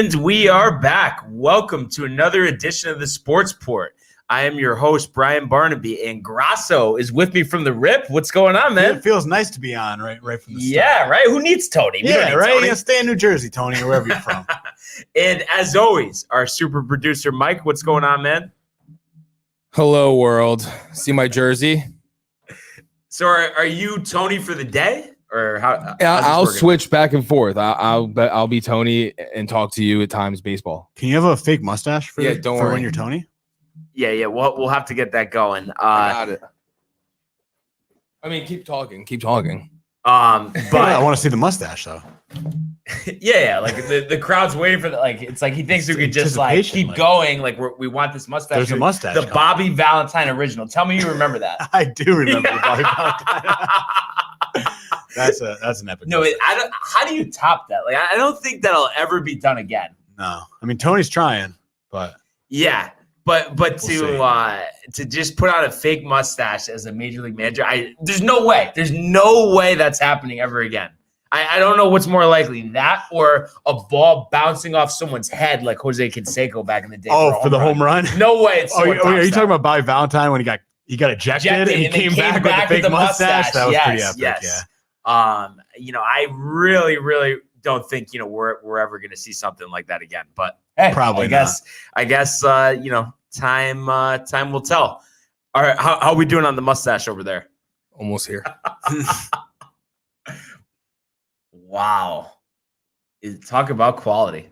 And we are back. Welcome to another edition of the Sports Port. I am your host, Brian Barnaby, and Grasso is with me from the rip. What's going on, man? It feels nice to be on right from the start. Yeah, right? Who needs Tony? Yeah, right? Yeah, stay in New Jersey, Tony, or wherever you're from. And as always, our super producer, Mike, what's going on, man? Hello, world. See my jersey? So are you Tony for the day? Or how? I'll switch back and forth. I'll be Tony and talk to you at times baseball. Can you have a fake mustache for don't worry. when you're Tony? Yeah. We'll have to get that going. I got it. I mean, keep talking. But I want to see the mustache though. Yeah. Like the crowd's waiting for the it's like he thinks we could just like keep going. Like we want this mustache. There's a mustache. The Bobby Valentine original. Tell me you remember that. I do remember the Bobby Valentine. That's an epic. No, how do you top that? Like, I don't think that'll ever be done again. No, I mean Tony's trying, but yeah, but to just put on a fake mustache as a major league manager, there's no way that's happening ever again. I don't know what's more likely, that or a ball bouncing off someone's head like Jose Canseco back in the day. Oh, for the home run? No way. Are you talking about Bobby Valentine when he got ejected and he came back with a fake mustache? That was pretty epic. Yes. Yeah. I really, really don't think, we're ever going to see something like that again, but hey, probably I guess, time will tell. All right. How are we doing on the mustache over there? Almost here. Wow. Talk about quality.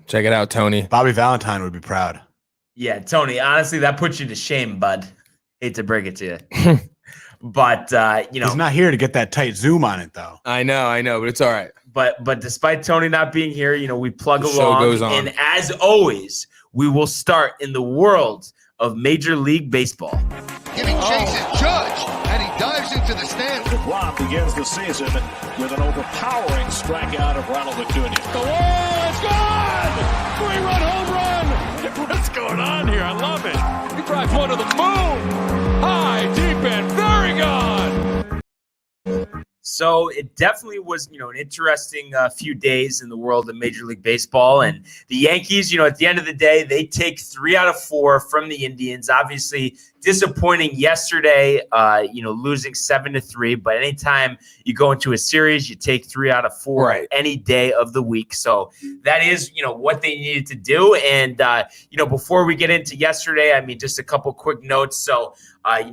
Check it out, Tony. Bobby Valentine would be proud. Yeah. Tony, honestly, that puts you to shame, bud. Hate to break it to you. But he's not here to get that tight zoom on it, though. I know, but it's all right. But despite Tony not being here, we plug along. Show goes on. And as always, we will start in the world of Major League Baseball. Giving chases Judge, and he dives into the stand. DeGrom begins the season with an overpowering strikeout of Ronald Acuna. The wall is gone! 3-run home run! What's going on here? I love it. He drives one to the moon. High, deep, and very gone. So it definitely was, an interesting few days in the world of Major League Baseball. And the Yankees, at the end of the day, they take 3 out of 4 from the Indians. Obviously disappointing yesterday, losing 7-3. But anytime you go into a series, you take 3 out of 4 any day of the week. So that is, what they needed to do. And, before we get into yesterday, just a couple quick notes. So,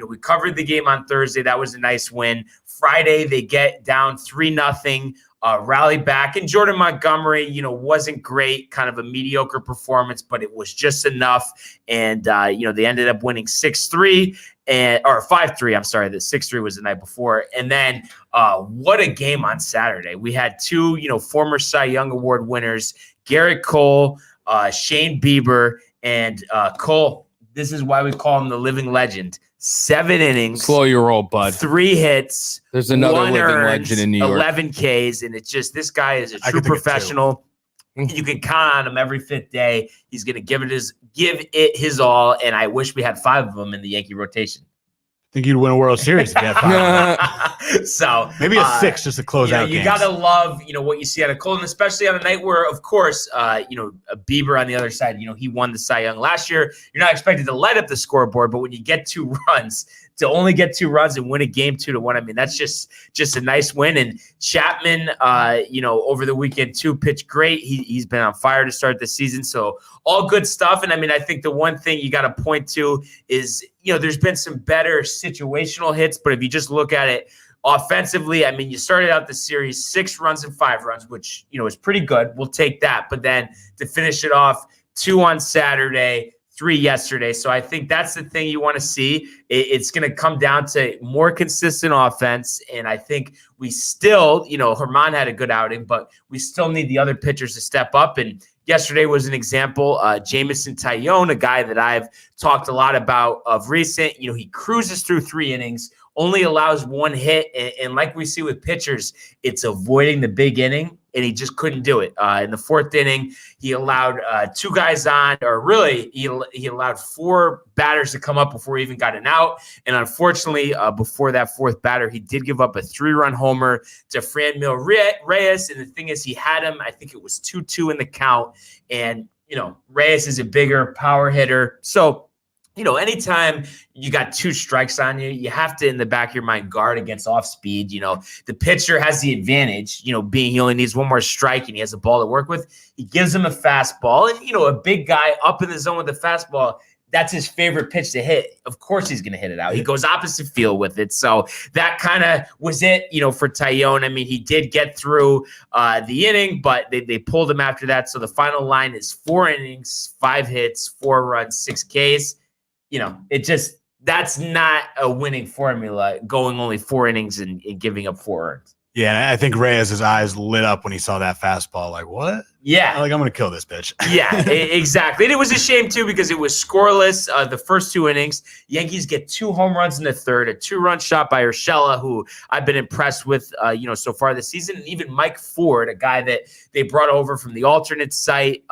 we covered the game on Thursday. That was a nice win. Friday, they get down 3-0, rally back. And Jordan Montgomery, wasn't great, kind of a mediocre performance, but it was just enough. And, they ended up winning 6-3 or 5-3. I'm sorry, the 6-3 was the night before. And then what a game on Saturday. We had 2, former Cy Young Award winners, Garrett Cole, Shane Bieber, and Cole. This is why we call him the living legend. 7 innings. Slow your roll, bud. 3 hits. There's another living earned, legend in New York. 11 Ks, and it's just this guy is a true professional. You can count on him every 5th day. He's going to give it his all, and I wish we had 5 of them in the Yankee rotation. I think you'd win a World Series if you had 5. So maybe a 6 just to close out games. You got to love, what you see out of Cole, and especially on a night where, of course, a Bieber on the other side, he won the Cy Young last year. You're not expected to light up the scoreboard, but when you get 2 runs, to only get 2 runs and win a game 2-1, that's just a nice win. And Chapman, over the weekend too, pitched great. He's been on fire to start the season. So all good stuff. And I think the one thing you got to point to is, there's been some better situational hits, but if you just look at it offensively, I mean, you started out the series 6 runs and 5 runs, which, is pretty good. We'll take that. But then to finish it off, 2 on Saturday, 3 yesterday. So I think that's the thing you want to see. It's going to come down to more consistent offense. And I think we still, Herman had a good outing, but we still need the other pitchers to step up. And yesterday was an example. Jamison Tyone, a guy that I've talked a lot about of recent, he cruises through 3 innings, only allows 1 hit. And like we see with pitchers, it's avoiding the big inning. And he just couldn't do it. In the 4th inning, he allowed 2 guys on, or really, he allowed 4 batters to come up before he even got an out. And unfortunately, before that 4th batter, he did give up a 3-run homer to Franmil Reyes. And the thing is, he had him, I think it was 2-2 in the count. And, Reyes is a bigger power hitter. So, anytime you got 2 strikes on you, you have to, in the back of your mind, guard against off speed. The pitcher has the advantage, being he only needs 1 more strike and he has a ball to work with. He gives him a fastball, and, a big guy up in the zone with a fastball, that's his favorite pitch to hit. Of course he's going to hit it out. He goes opposite field with it. So that kind of was it, for Tyone. I mean, he did get through the inning, but they pulled him after that. So the final line is 4 innings, 5 hits, 4 runs, 6 Ks. That's not a winning formula, going only 4 innings and giving up 4 earned. Yeah, I think Reyes' eyes lit up when he saw that fastball. Like, what? Yeah. I'm going to kill this bitch. Yeah, exactly. And it was a shame, too, because it was scoreless the first 2 innings. Yankees get 2 home runs in the 3rd, a 2-run shot by Urshela, who I've been impressed with, so far this season. And even Mike Ford, a guy that they brought over from the alternate site,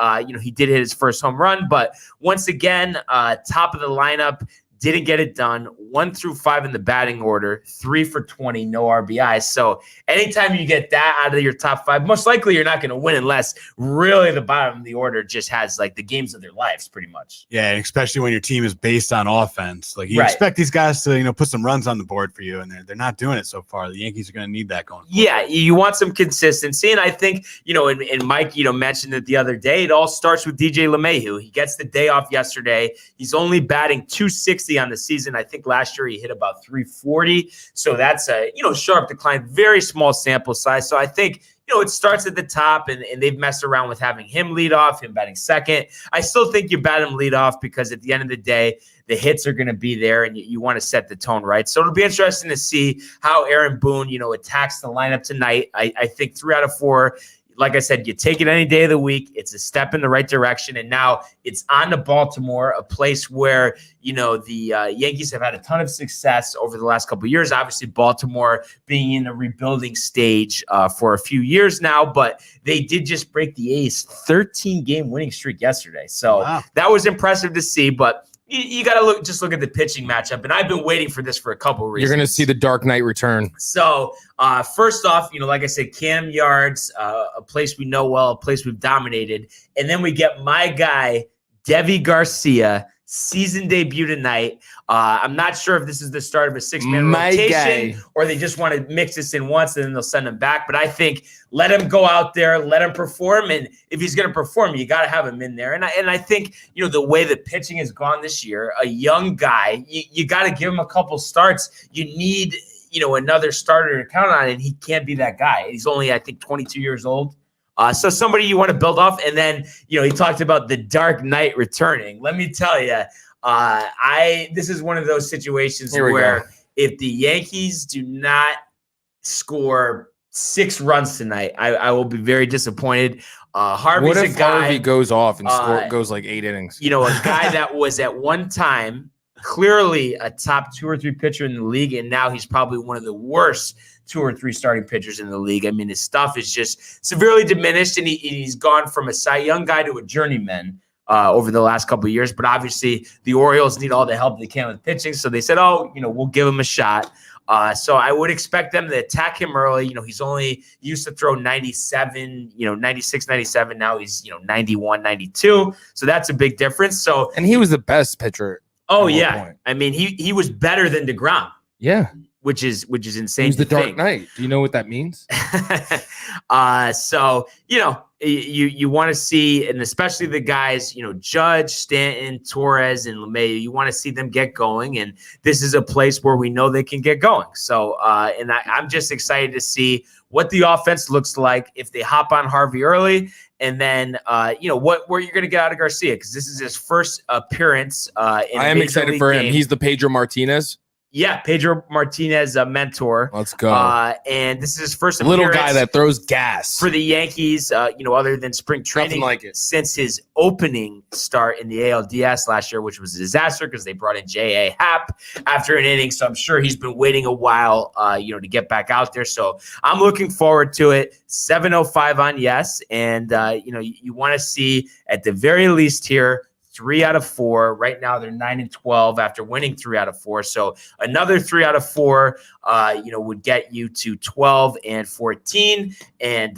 he did hit his first home run. But once again, top of the lineup, didn't get it done. 1 through 5 in the batting order, 3 for 20, no RBIs. So anytime you get that out of your top 5, most likely you're not going to win unless really the bottom of the order just has like the games of their lives pretty much. Yeah, and especially when your team is based on offense. Like you expect these guys to, put some runs on the board for you, and they're not doing it so far. The Yankees are going to need that going forward. Yeah, you want some consistency. And I think, and Mike, mentioned it the other day, it all starts with DJ LeMahieu. He gets the day off yesterday. He's only batting .260 on the season. I think last year he hit about .340. So that's a, sharp decline, very small sample size. So I think, it starts at the top, and they've messed around with having him lead off, him batting second. I still think you bat him lead off because at the end of the day, the hits are going to be there, and you want to set the tone right. So it'll be interesting to see how Aaron Boone, attacks the lineup tonight. I think 3 out of 4, like I said, you take it any day of the week. It's a step in the right direction. And now it's on to Baltimore, a place where, the Yankees have had a ton of success over the last couple of years. Obviously, Baltimore being in a rebuilding stage for a few years now, but they did just break the A's 13-game winning streak yesterday. So that was impressive to see, but you got to look at the pitching matchup, and I've been waiting for this for a couple of reasons. You're going to see the Dark Knight return. So first off, like I said, Cam Yards, a place we know well, a place we've dominated, and then we get my guy, Devi Garcia, season debut tonight. I'm not sure if this is the start of a 6-man rotation or they just want to mix this in once and then they'll send him back. But I think let him go out there, let him perform. And if he's going to perform, you got to have him in there. And I think, the way the pitching has gone this year, a young guy, you got to give him a couple starts. You need, another starter to count on, and he can't be that guy. He's only, I think, 22 years old. So somebody you want to build off. And then, he talked about the Dark Knight returning. Let me tell you, this is one of those situations where if the Yankees do not score 6 runs tonight, I will be very disappointed. Harvey's what if a guy, Harvey goes off and goes like 8 innings? A guy that was at one time clearly a top 2 or 3 pitcher in the league, and now he's probably one of the worst 2 or 3 starting pitchers in the league. I mean, his stuff is just severely diminished, and he's gone from a Cy Young guy to a journeyman over the last couple of years. But obviously, the Orioles need all the help they can with pitching, so they said, we'll give him a shot. So I would expect them to attack him early. He's only used to throw 97, 96, 97. Now he's, 91, 92. So that's a big difference. And he was the best pitcher. Oh, yeah. Point. I mean, he was better than DeGrom. Yeah. which is insane. Who's the to Dark think. Knight? Do you know what that means? So, you want to see, and especially the guys, Judge, Stanton, Torres, and LeMahieu, you want to see them get going. And this is a place where we know they can get going. So, I'm just excited to see what the offense looks like if they hop on Harvey early. And then, where you're going to get out of Garcia, because this is his first appearance. I am excited for him. He's the Pedro Martinez. Yeah, Pedro Martinez, a mentor. Let's go. And this is his first little appearance guy that throws gas for the Yankees, other than spring training, like it. Since his opening start in the ALDS last year, which was a disaster because they brought in J.A. Happ after an inning. So I'm sure he's been waiting a while, to get back out there. So I'm looking forward to it. 7:05 on Yes. And, you want to see at the very least here, 3 out of 4. Right now, they're 9-12 after winning 3 out of 4. So another 3 out of 4, would get you to 12-14, and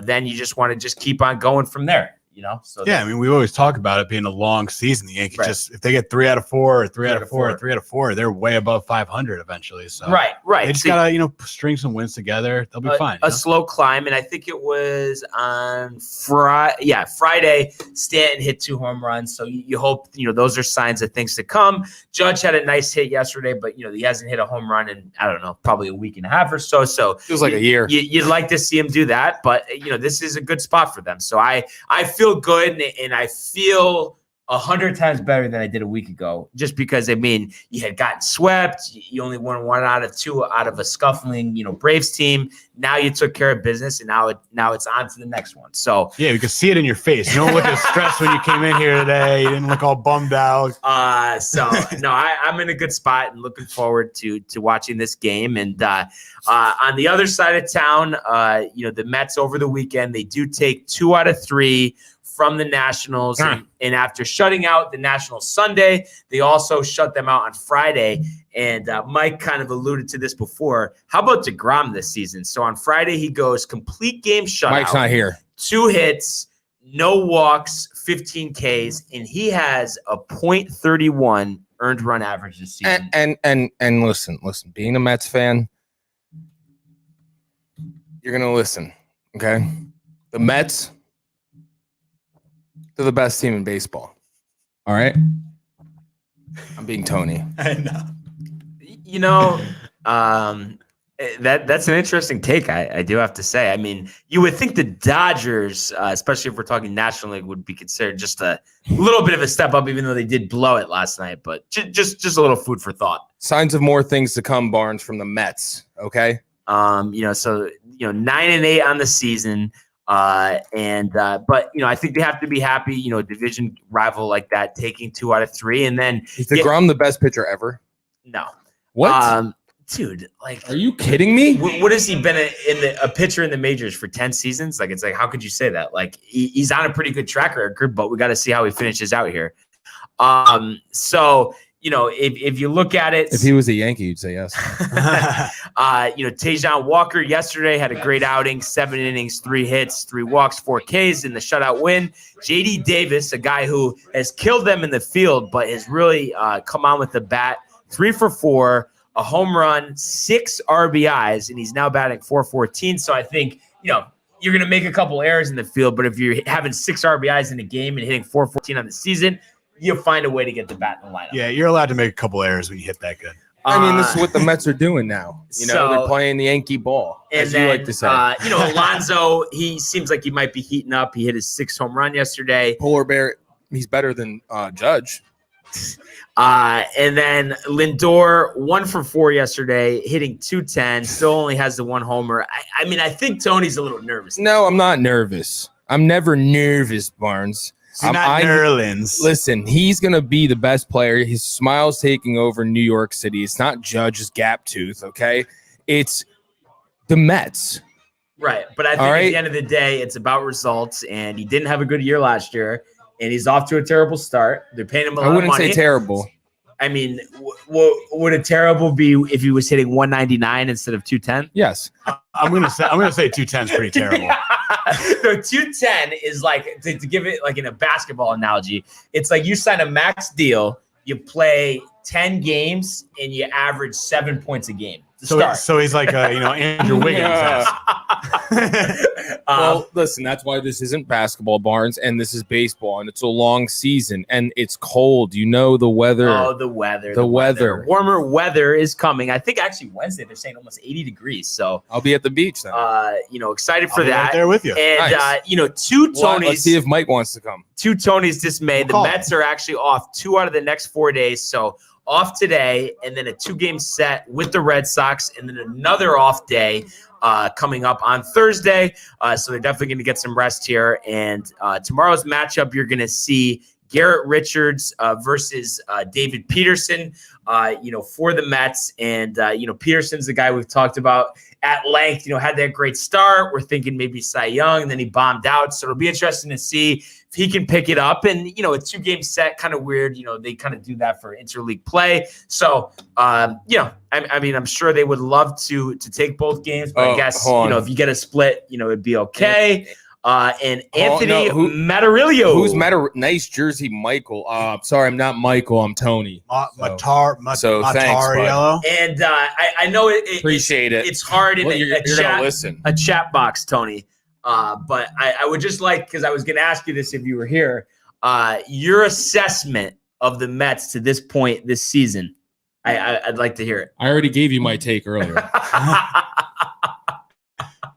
then you just want to just keep on going from there. So yeah, I mean, we always talk about it being a long season. The Yankees just, if they get 3 out of 4 or 3 out of 4 or 3 out of 4, they're way above 500 eventually. So right. They just gotta string some wins together. They'll be fine. A slow climb, and I think it was on Friday. Stanton hit 2 home runs, so you hope those are signs of things to come. Judge had a nice hit yesterday, but he hasn't hit a home run in probably a week and a half or so. So feels like a year. You'd like to see him do that, but this is a good spot for them. So I feel good, and I feel 100 times better than I did a week ago, just because, you had gotten swept. You only won 1 out of 2 out of a scuffling, Braves team. Now you took care of business, and now it's on to the next one. So yeah, we could see it in your face. You don't look as stressed when you came in here today. You didn't look all bummed out. I'm in a good spot and looking forward to watching this game. And on the other side of town, the Mets over the weekend, they do take 2 out of 3 from the Nationals. And after shutting out the Nationals Sunday, they also shut them out on Friday. And Mike kind of alluded to this before. How about DeGrom this season? So on Friday, he goes complete game shutout. Mike's not here. 2 hits, no walks, 15 Ks, and he has a .31 earned run average this season. And listen, being a Mets fan, you're gonna listen, okay? The Mets, they're the best team in baseball. All right? I'm being Tony. I know. That's an interesting take, I do have to say. You would think the Dodgers, especially if we're talking National League, would be considered just a little bit of a step up, even though they did blow it last night. But just a little food for thought. Signs of more things to come, Barnes, from the Mets, okay? So 9-8 on the season. But I think they have to be happy, division rival like that, taking 2 out of 3. And then is DeGrom the best pitcher ever? No. What? Dude, are you kidding me? What has he been a pitcher in the majors for 10 seasons? It's how could you say that? He's on a pretty good track record, but we got to see how he finishes out here. If you look at it, if he was a Yankee, you'd say yes. Tajon Walker yesterday had a great outing, 7 innings, 3 hits, 3 walks, 4 Ks in the shutout win. JD Davis, a guy who has killed them in the field, but has really come on with the bat, 3 for 4. A home run, 6 RBIs, and he's now batting .414. So I think, you're going to make a couple errors in the field, but if you're having 6 RBIs in a game and hitting .414 on the season, you'll find a way to get the bat in the lineup. Yeah, you're allowed to make a couple errors when you hit that good. This is what the Mets are doing now. They're playing the Yankee ball, as you like to say. Alonso, he seems like he might be heating up. He hit his 6th home run yesterday. Polar Bear, he's better than Judge. And then Lindor, 1 for 4 yesterday, hitting .210, still only has the 1 homer. I think Tony's a little nervous. No, I'm not nervous. I'm never nervous, Barnes. You're not Nerlens. Listen, he's going to be the best player. His smile's taking over New York City. It's not Judge's gap tooth, okay? It's the Mets. Right, but I think at the end of the day, it's about results, and he didn't have a good year last year. And he's off to a terrible start. They're paying him a lot of money. I wouldn't say terrible. Would it terrible be if he was hitting 199 instead of 210? Yes. I'm gonna say 210 is pretty terrible. No, 210 is to give it in a basketball analogy. It's like you sign a max deal you play 10 games and you average 7 points a game. So he's like, Andrew Wiggins. Well, listen, that's why this isn't basketball, Barnes, and this is baseball, and it's a long season, and it's cold. The weather. Oh, the weather. The weather. Warmer weather is coming. I think actually Wednesday they're saying almost 80 degrees. So I'll be at the beach then. Excited for I'll be that. right there with you. And Nice. Two Tonys. Let's see if Mike wants to come. Two Tonys dismayed. The Call. Mets are actually off 2 out of the next 4 days. So off today, and then a 2-game set with the Red Sox, and then another off day coming up on Thursday. So they're definitely going to get some rest here. And tomorrow's matchup, you're going to see Garrett Richards versus David Peterson, for the Mets. And, Peterson's the guy we've talked about at length, had that great start. We're thinking maybe Cy Young, and then he bombed out. So it'll be interesting to see if he can pick it up. And, a 2-game set, kind of weird. They kind of do that for interleague play. So, I'm sure they would love to take both games, but I guess, if you get a split, it'd be okay. And Anthony Matarillo. Who's nice jersey, Michael? Sorry, I'm not Michael. I'm Tony. Thanks, Matariello. And I know Appreciate it. It's hard in you're gonna listen. a chat box, Tony. But I would just like, because I was going to ask you this if you were here, your assessment of the Mets to this point this season. I'd like to hear it. I already gave you my take earlier.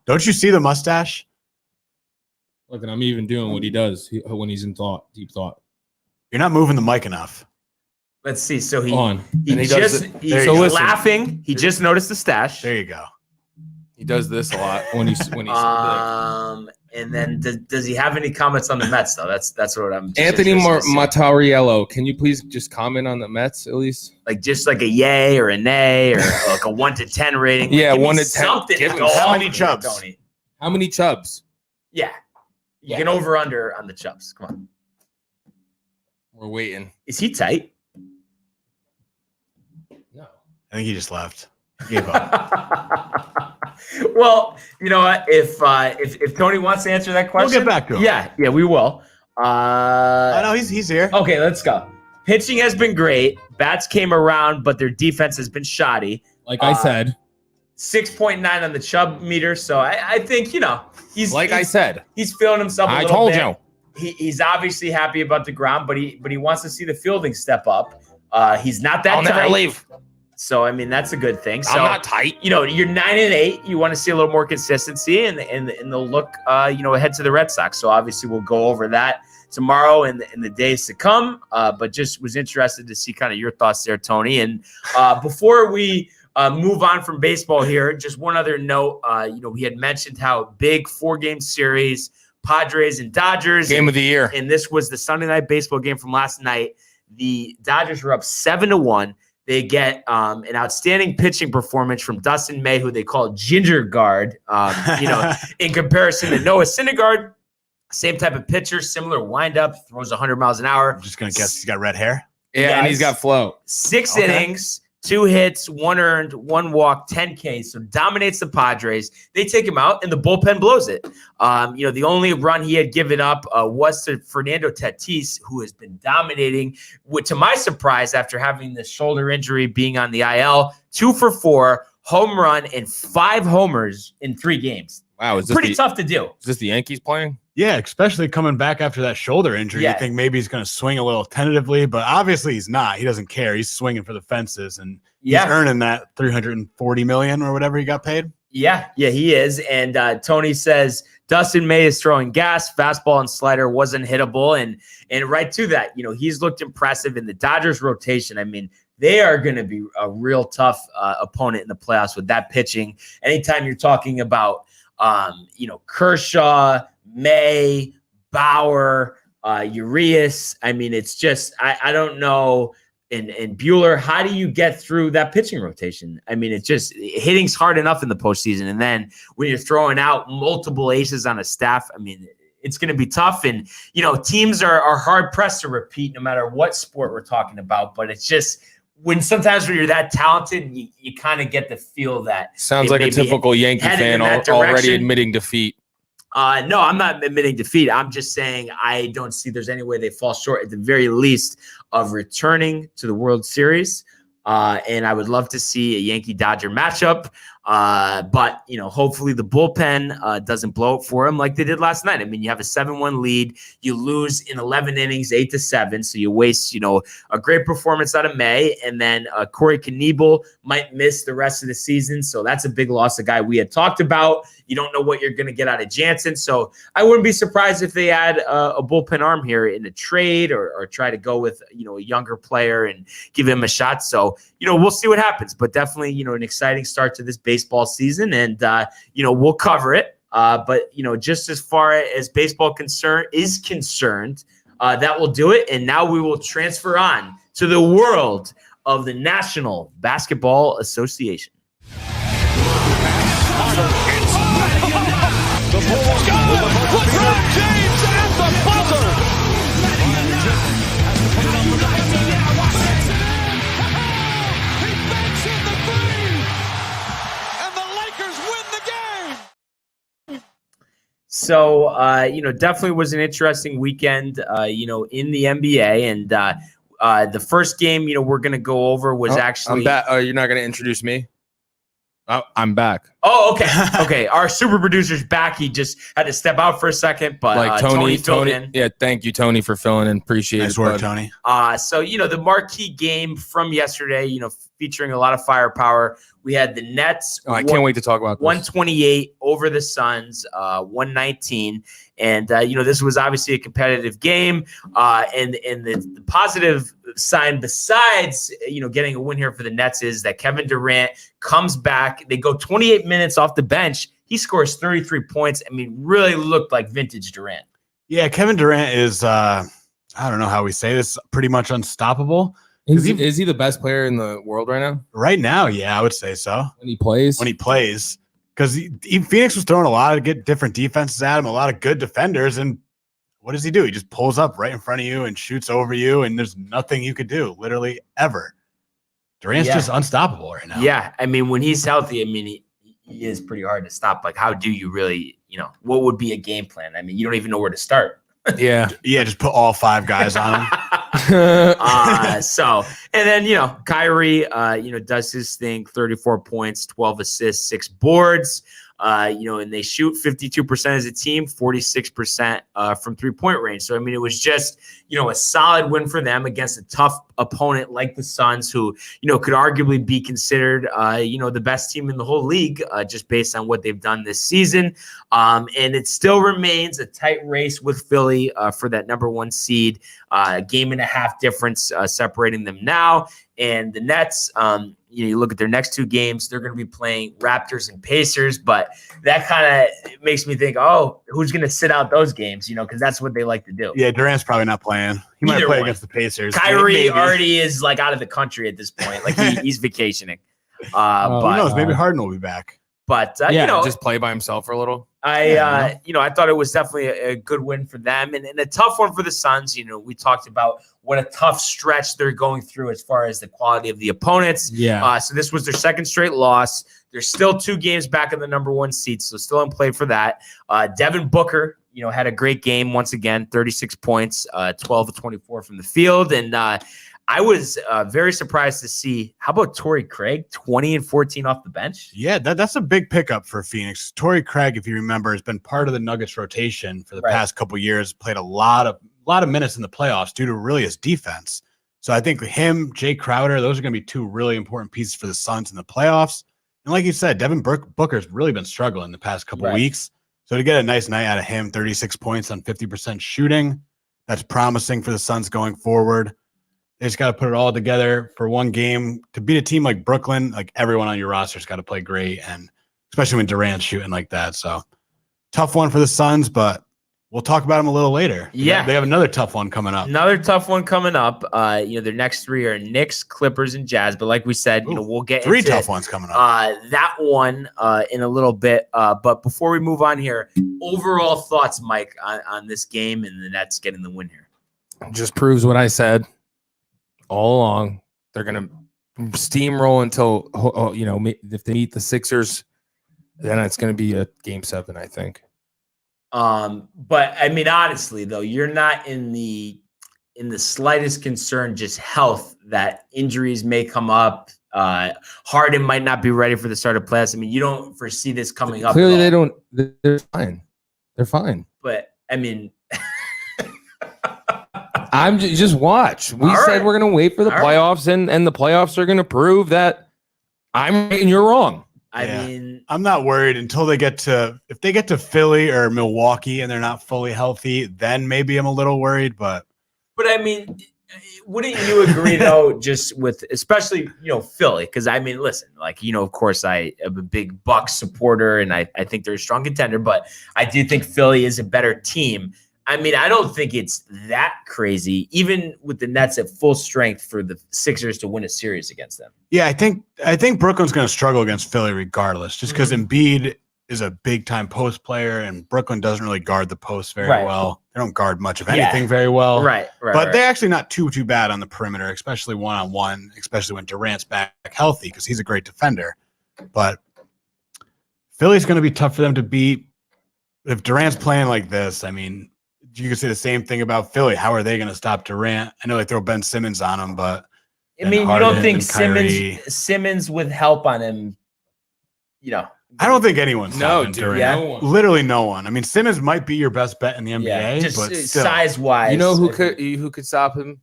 Don't you see the mustache? Look, and I'm even doing what he does when he's in deep thought. You're not moving the mic enough. Let's see. So he's laughing. He just noticed the stash. There you go. He does this a lot when he's and then does he have any comments on the Mets though? That's what I'm. Anthony Matariello, can you please just comment on the Mets at least? Just like a yay or a nay or like a 1 to 10 rating. Yeah, Give me 1 to 10. Something. Give to him go how off many of Chubs? Tony. How many Chubs? Yeah, you can over under on the Chubs. Come on, we're waiting. Is he tight? No, I think he just left. He gave up. Well, you know what? If Tony wants to answer that question, We'll get back to him. Yeah, we will. I know he's here. Okay, let's go. Pitching has been great. Bats came around, but their defense has been shoddy. like I said. 6.9 on the Chubb meter. So I think, I said. He's feeling himself a I little told bit. you. He's obviously happy about the ground, but he wants to see the fielding step up. He's not that I'll tight. never leave. So, that's a good thing. So, I'm not tight. you're 9-8. You want to see a little more consistency, and they'll look, ahead to the Red Sox. So, obviously, we'll go over that tomorrow and in the days to come. But just was interested to see kind of your thoughts there, Tony. And before we move on from baseball here, just one other note. We had mentioned how big 4-game series, Padres and Dodgers. Game of the year. And this was the Sunday night baseball game from last night. The Dodgers were up 7-1. They get an outstanding pitching performance from Dustin May, who they call Ginger Guard, in comparison to Noah Syndergaard. Same type of pitcher, similar windup, throws 100 miles an hour. I'm just going to guess he's got red hair. Yeah, and he's got flow. 6 innings, 2 hits, 1 earned, 1 walk, 10 Ks. So dominates the Padres. They take him out, and the bullpen blows it. The only run he had given up was to Fernando Tatis, who has been dominating. To my surprise, after having the shoulder injury, being on the IL, 2 for 4, home run, and 5 homers in 3 games. Wow, is this Pretty tough to do. Is this the Yankees playing? Yeah, especially coming back after that shoulder injury. Yeah. You think maybe he's going to swing a little tentatively, but obviously he's not. He doesn't care. He's swinging for the fences, and he's earning that $340 million or whatever he got paid. Yeah, he is. And Tony says Dustin May is throwing gas. Fastball and slider wasn't hittable. And right to that, he's looked impressive in the Dodgers rotation. They are going to be a real tough opponent in the playoffs with that pitching. Anytime you're talking about, Kershaw, May, Bauer, Urias. It's just, I don't know. And Buehler, how do you get through that pitching rotation? It's just hitting's hard enough in the postseason. And then when you're throwing out multiple aces on a staff, it's going to be tough. And, teams are hard pressed to repeat no matter what sport we're talking about. But it's just sometimes when you're that talented, you kind of get the feel that. Sounds like a typical Yankee fan already admitting defeat. No, I'm not admitting defeat. I'm just saying I don't see there's any way they fall short at the very least of returning to the World Series. And I would love to see a Yankee-Dodger matchup. But, hopefully the bullpen doesn't blow it for them like they did last night. I mean, you have a 7-1 lead. You lose in 11 innings, 8-7. So you waste, a great performance out of May. And then Corey Knebel might miss the rest of the season. So that's a big loss, a guy we had talked about. You don't know what you're going to get out of Jansen. So I wouldn't be surprised if they add a bullpen arm here in a trade or try to go with, a younger player and give him a shot. So, we'll see what happens. But definitely, an exciting start to this baseball season. And, we'll cover it. But, just as far as baseball is concerned, that will do it. And now we will transfer on to the world of the National Basketball Association. The Bulls got LeBron James at the buzzer. He banks in the three, and the Lakers win the game. So, definitely was an interesting weekend, in the NBA. And the first game, we're going to go over was actually. I'm back. You're not going to introduce me? Oh, I'm back. Oh, okay. Okay. Our super producer's back. He just had to step out for a second, but Tony filled in. Yeah, thank you, Tony, for filling in. Appreciate it. Nice work, Tony. So, the marquee game from yesterday, featuring a lot of firepower. We had the Nets. I can't wait to talk about this. 128 over the Suns, 119. And, this was obviously a competitive game. And the positive sign besides, getting a win here for the Nets is that Kevin Durant comes back. They go 28 minutes off the bench. He scores 33 points. I mean, really looked like vintage Durant. Yeah, Kevin Durant is, I don't know how we say this, pretty much unstoppable. Is he the best player in the world right now? Right now, yeah, I would say so. When he plays? Because Phoenix was throwing a lot of different defenses at him, a lot of good defenders, and what does he do? He just pulls up right in front of you and shoots over you, and there's nothing you could do, literally ever. Durant's just unstoppable right now. Yeah, I mean, when he's healthy, I mean, he is pretty hard to stop. Like, how do you really, what would be a game plan? I mean, you don't even know where to start. Yeah. Yeah, just put all 5 guys on him. And then, Kyrie, does his thing, 34 points, 12 assists, 6 boards, and they shoot 52% as a team, 46% from 3-point range. So, I mean, it was just, a solid win for them against a tough opponent like the Suns, who, could arguably be considered, the best team in the whole league, just based on what they've done this season. And it still remains a tight race with Philly for that number 1 seed, game and a half difference separating them now. And the Nets, you look at their next 2 games, they're going to be playing Raptors and Pacers, but that kind of makes me think, who's going to sit out those games, because that's what they like to do. Yeah, Durant's probably not playing. He might play against the Pacers. Kyrie already is like out of the country at this point. Like he's vacationing. But who knows? Maybe Harden will be back. But just play by himself for a little. I thought it was definitely a good win for them and a tough one for the Suns. We talked about what a tough stretch they're going through as far as the quality of the opponents. Yeah. So this was their second straight loss. There's still 2 games back in the number 1 seat, so still in play for that. Devin Booker, had a great game once again, 36 points, 12 of 24 from the field. And I was very surprised to see, how about Torrey Craig, 20 and 14 off the bench? Yeah, that's a big pickup for Phoenix. Torrey Craig, if you remember, has been part of the Nuggets rotation for the past couple years, played a lot of minutes in the playoffs due to really his defense. So I think him, Jay Crowder, those are going to be 2 really important pieces for the Suns in the playoffs. And like you said, Devin Booker's really been struggling the past couple weeks. So to get a nice night out of him, 36 points on 50% shooting, that's promising for the Suns going forward. They just got to put it all together for one game. To beat a team like Brooklyn, like everyone on your roster's got to play great, and especially when Durant's shooting like that. So tough one for the Suns, but we'll talk about them a little later. Yeah. They have another tough one coming up. Their next 3 are Knicks, Clippers, and Jazz. But like we said, we'll get 3 into tough ones coming up. That one in a little bit. But before we move on here, overall thoughts, Mike, on this game and the Nets getting the win here. Just proves what I said all along. They're going to steamroll until, if they meet the Sixers, then it's going to be a game 7, I think. But I mean, honestly, though, you're not in the slightest concern, just health, that injuries may come up. Harden might not be ready for the start of playoffs. I mean, you don't foresee this coming up. Clearly, they don't. They're fine. They're fine. But I mean, I'm just watch. We All said right. we're going to wait for the All right. playoffs, and the playoffs are going to prove that I'm right and you're wrong. I Yeah. mean, I'm not worried until they get to, if they get to Philly or Milwaukee and they're not fully healthy, then maybe I'm a little worried. But I mean, wouldn't you agree though, just with especially, Philly? Because I mean, listen, like, of course I am a big Bucks supporter and I think they're a strong contender, but I do think Philly is a better team. I mean, I don't think it's that crazy, even with the Nets at full strength, for the Sixers to win a series against them. yeah, I think Brooklyn's going to struggle against Philly regardless, just because Embiid is a big time post player and Brooklyn doesn't really guard the post very well. They don't guard much of anything very well. Right. But they're actually not too bad on the perimeter, especially one-on-one, especially when Durant's back healthy, because he's a great defender. But Philly's going to be tough for them to beat. If Durant's playing like this, I mean, you could say the same thing about Philly. How are they going to stop Durant? I know they throw Ben Simmons on him, but I mean, you Harden don't think and Kyrie. Simmons with help on him, I don't think anyone's stopping Durant. yeah. No one. Literally no one. I mean, Simmons might be your best bet in the NBA, Yeah, just but still. size wise. You know who could stop him?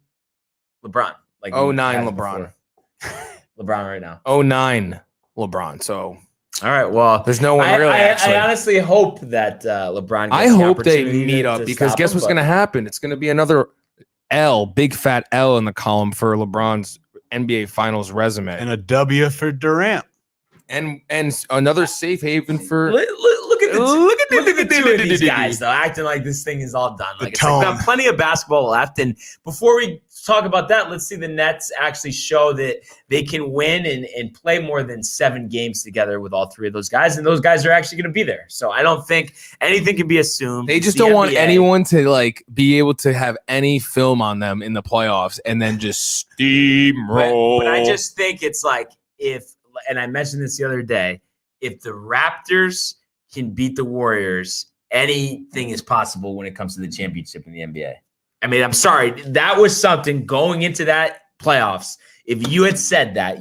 LeBron. Like 09 had LeBron. before. LeBron right now. 09 LeBron. So All right. Well, there's no one really. I honestly hope that LeBron. Gets I the hope they opportunity meet to up because stop guess him, what's going to happen? It's going to be another big fat L in the column for LeBron's NBA Finals resume, And a W for Durant. and another safe haven for. Look at the two of these guys though, acting like this thing is all done. Like, it's like we got plenty of basketball left. And before we talk about that, let's see the Nets actually show that they can win and play more than 7 games together with all 3 of those guys. And those guys are actually going to be there. So I don't think anything can be assumed. They just It's the don't want NBA. anyone to like be able to have any film on them in the playoffs and then just steamroll. But I just think it's like and I mentioned this the other day, if the Raptors can beat the Warriors, anything is possible when it comes to the championship in the NBA. I mean, I'm sorry. That was something going into that playoffs. If you had said that,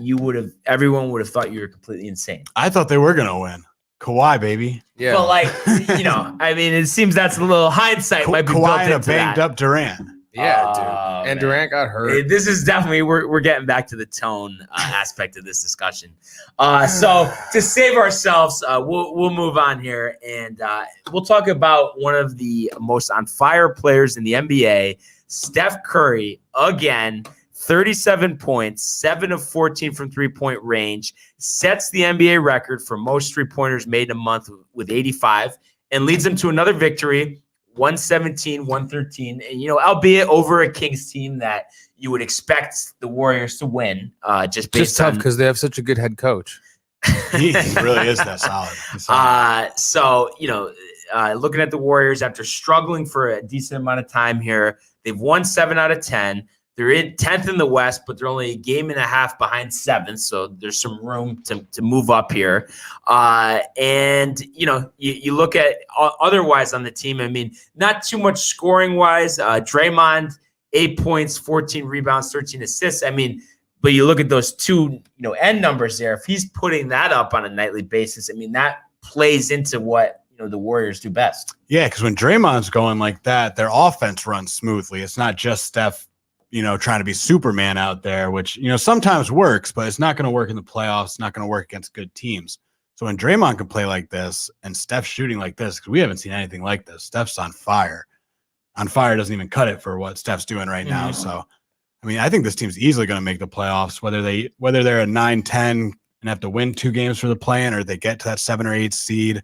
everyone would have thought you were completely insane. I thought they were going to win. Kawhi, baby. yeah. But like, I mean, it seems that's a little hindsight might be built Kawhi and a into banged that. up Durant. Yeah, dude. Oh, And man. Durant got hurt. This is definitely we're getting back to the tone aspect of this discussion. So to save ourselves, we'll move on here and we'll talk about one of the most on fire players in the NBA, Steph Curry. Again, 37 points, 7 of 14 from 3-point range, sets the NBA record for most 3-pointers made in a month with 85, and leads them to another victory. 117, 113, and albeit over a Kings team that you would expect the Warriors to win, just based tough on. because they have such a good head coach. He really is that solid. He's solid. So looking at the Warriors after struggling for a decent amount of time here, they've won 7 out of 10. They're in 10th in the West, but they're only a game and a half behind 7th, so there's some room to move up here. And you look at otherwise on the team. I mean, not too much scoring wise. Draymond, 8 points, 14 rebounds, 13 assists. I mean, but you look at those two end numbers there. If he's putting that up on a nightly basis, I mean, that plays into what the Warriors do best. Yeah, because when Draymond's going like that, their offense runs smoothly. It's not just Steph trying to be Superman out there, which, sometimes works, but it's not going to work in the playoffs. It's not going to work against good teams. So when Draymond can play like this and Steph's shooting like this, because we haven't seen anything like this, Steph's on fire. On fire doesn't even cut it for what Steph's doing right now. So, I mean, I think this team's easily going to make the playoffs, whether they're a 9-10 and have to win 2 games for the play-in or they get to that 7 or 8 seed.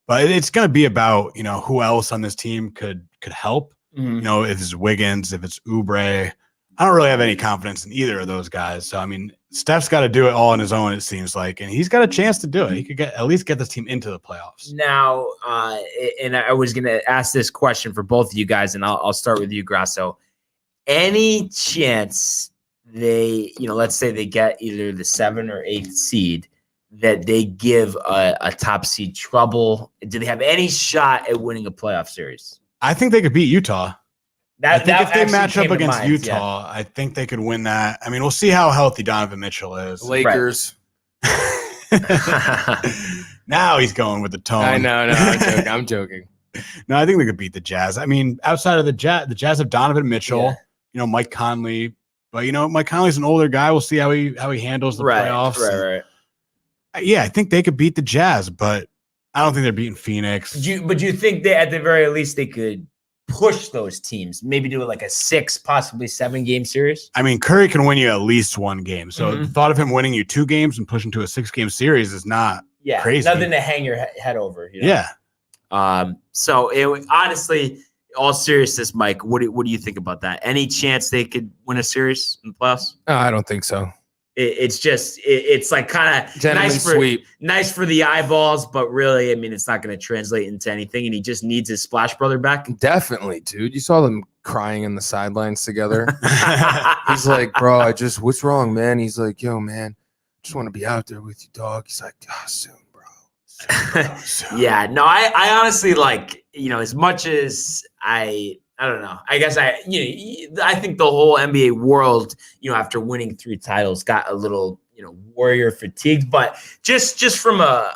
But it's going to be about, who else on this team could help. If it's Wiggins, if it's Oubre. I don't really have any confidence in either of those guys. So, I mean, Steph's got to do it all on his own, it seems like, and he's got a chance to do it. He could at least get this team into the playoffs. Now, and I was going to ask this question for both of you guys, and I'll start with you, Grasso. Any chance they, let's say they get either the 7th or 8th seed, that they give a top seed trouble? Do they have any shot at winning a playoff series? I think they could beat Utah. I think if they match up against Utah, I think they could win that. I mean, we'll see how healthy Donovan Mitchell is. Lakers. Now he's going with the tone. I know. I'm joking. No, I think they could beat the Jazz. I mean, outside of the Jazz have Donovan Mitchell, Mike Conley. But, Mike Conley's an older guy. We'll see how he handles the playoffs. Right. Yeah, I think they could beat the Jazz, but I don't think they're beating Phoenix. But do you think that at the very least they could push those teams, maybe do it like a 6, possibly 7-game series? I mean, Curry can win you at least 1 game. So the thought of him winning you 2 games and pushing to a 6-game series is not crazy. Nothing to hang your head over. Yeah. So honestly, all seriousness, Mike, what do you think about that? Any chance they could win a series in the playoffs? I don't think so. It's like kind of nice for the eyeballs, but really, I mean, it's not going to translate into anything, and he just needs his Splash Brother back. Definitely, dude. You saw them crying in the sidelines together. He's like, bro, what's wrong, man? He's like, yo, man, just want to be out there with you, dog. He's like, soon, bro. Soon. Yeah, no, I honestly as much as I don't know. I guess I think the whole NBA world, after winning 3 titles, got a little, Warrior fatigued. But just from a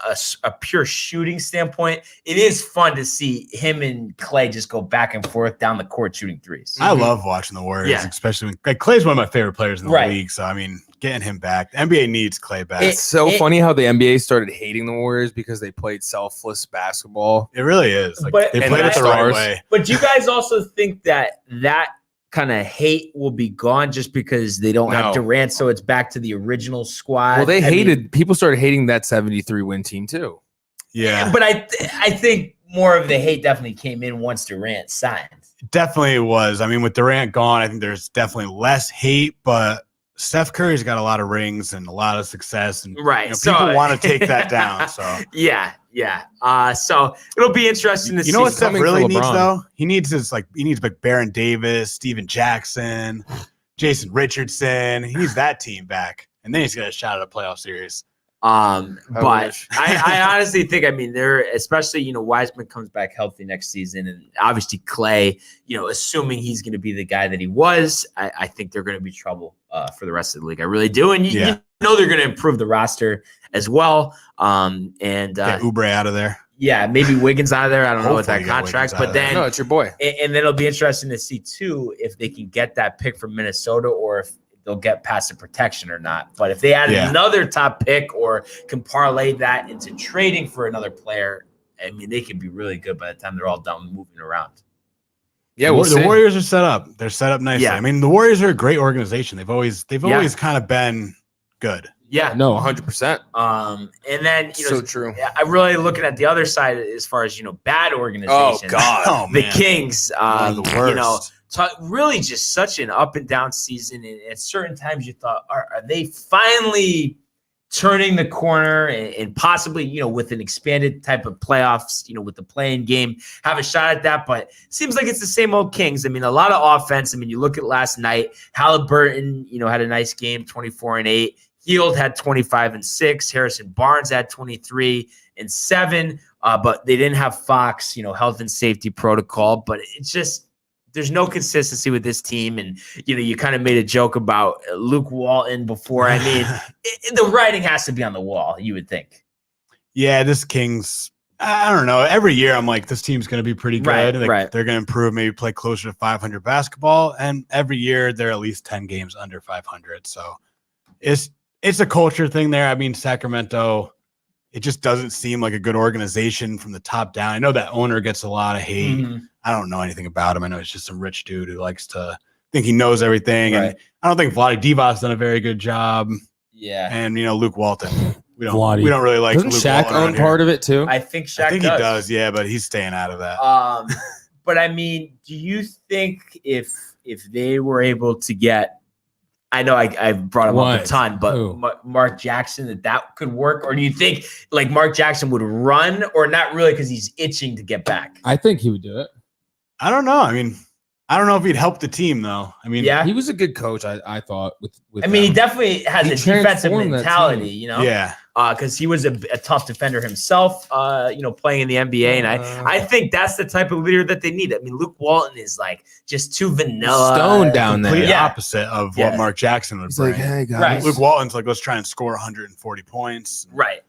pure shooting standpoint, it is fun to see him and Clay just go back and forth down the court shooting threes. I love watching the Warriors, especially when Clay's one of my favorite players in the league. So I mean, getting him back, the NBA needs Clay back. It's so funny how the NBA started hating the Warriors because they played selfless basketball. It really is. They played it the right way. But do you guys also think that kind of hate will be gone just because they don't have Durant, so it's back to the original squad? Well, people started hating that 73 win team too. Yeah. But I think more of the hate definitely came in once Durant signed. Definitely was. I mean, with Durant gone, I think there's definitely less hate, but Steph Curry's got a lot of rings and a lot of success, and people want to take that down. So yeah. So it'll be interesting to see. You know what Steph really needs though? He needs Baron Davis, Steven Jackson, Jason Richardson. He needs that team back, and then he's got a shot at a playoff series. But I honestly think, they're, especially, Wiseman comes back healthy next season, and obviously Clay, assuming he's going to be the guy that he was, I think they're going to be trouble for the rest of the league. I really do. And you know they're going to improve the roster as well. And get Oubre out of there. Yeah, maybe Wiggins out of there. I don't know what that contract, but then no, it's your boy. And then it'll be interesting to see too if they can get that pick from Minnesota, or if they'll get past the protection or not. But if they add another top pick or can parlay that into trading for another player, they could be really good by the time they're all done moving around. Yeah, the Warriors are set up. They're set up nicely. Yeah. The Warriors are a great organization. They've always kind of been good. Yeah, no, 100%. And then so true. I'm really looking at the other side as far as bad organizations. Oh God, the Kings. The worst. Really just such an up and down season. And at certain times you thought, are they finally turning the corner and possibly, with an expanded type of playoffs, with the play-in game, have a shot at that? But it seems like it's the same old Kings. a lot of offense. You look at last night, Halliburton, had a nice game, 24-8. Hield had 25-6. Harrison Barnes had 23-7. But they didn't have Fox, health and safety protocol. But it's just, there's no consistency with this team. And, you kind of made a joke about Luke Walton before. The writing has to be on the wall, you would think. Yeah, this Kings, I don't know. Every year I'm like, this team's going to be pretty good. Right. They're going to improve, maybe play closer to 500 basketball. And every year they're at least 10 games under 500. So it's a culture thing there. Sacramento, it just doesn't seem like a good organization from the top down. I know that owner gets a lot of hate. Mm-hmm. I don't know anything about him. I know he's just some rich dude who likes to think he knows everything. Right. And I don't think Vlade Divac's done a very good job. Yeah. And, Luke Walton. We don't really like Doesn't Luke Shaq Walton own part of it too? I think Shaq he does, yeah, but he's staying out of that. But do you think if they were able to get, I know I brought him up a ton, but Mark Jackson, that could work? Or do you think Mark Jackson would run, or not really because he's itching to get back? I think he would do it. I don't know. I don't know if he'd help the team though. He was a good coach. I thought with he definitely has a defensive mentality, Yeah. because he was a tough defender himself, playing in the NBA. And I think that's the type of leader that they need. I mean, Luke Walton is like just too vanilla. Stone down there. Complete Yeah. opposite of what Mark Jackson would He's bring. like, hey, guys. Right. Luke Walton's like, let's try and score 140 points. Right.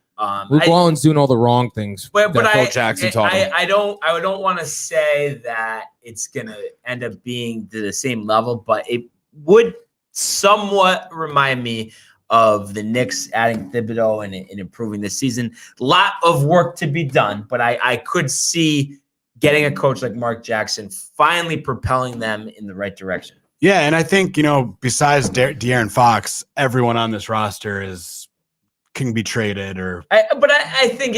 Luke Walton's doing all the wrong things. But that Phil I Jackson taught him. I don't want to say that it's gonna end up being to the same level, but it would somewhat remind me of the Knicks adding Thibodeau and improving this season. A lot of work to be done, but I could see getting a coach like Mark Jackson finally propelling them in the right direction. Yeah, and I think, besides De'Aaron Fox, everyone on this roster can be traded or. But I think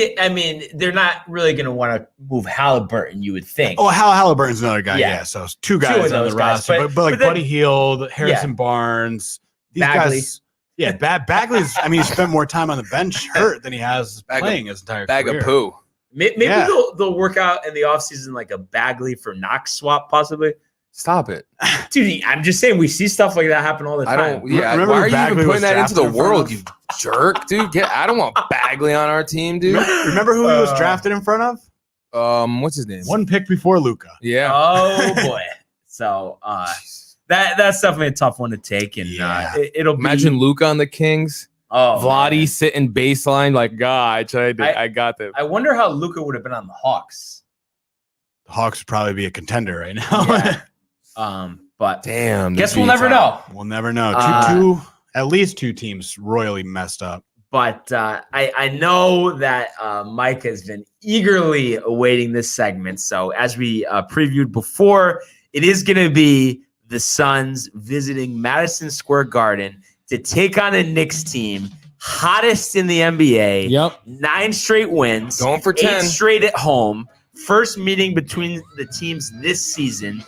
they're not really going to want to move Halliburton, you would think. Oh, Halliburton's another guy. Yeah. Yeah, so two guys on the roster, but like then, Buddy Hield, Harrison Barnes, these Bagley. guys. Yeah, Bagley's. He spent more time on the bench hurt than he has playing his entire Bag career. of poo. Maybe they'll work out in the offseason like a Bagley for Knox swap, possibly. Stop it. Dude, I'm just saying we see stuff like that happen all the I time. don't. Yeah. Remember Why are you Bagley even was putting that into drafted the in front world, of? you jerk, dude? I don't want Bagley on our team, dude. Remember who he was drafted in front of? What's his name? One pick before Luka. Yeah. Oh boy. So that's definitely a tough one to take, and it'll be, Imagine Luka on the Kings. oh, Vlade man. sitting baseline like, God, I got this. I wonder how Luka would have been on the Hawks. The Hawks would probably be a contender right now. Yeah. But Damn. guess we'll never know. We'll never know. At least two teams royally messed up. But I know that Mike has been eagerly awaiting this segment. So as we previewed before, it is going to be the Suns visiting Madison Square Garden to take on a Knicks team, hottest in the NBA. Yep. 9 straight wins. Going for 8 10. straight at home. First meeting between the teams this season.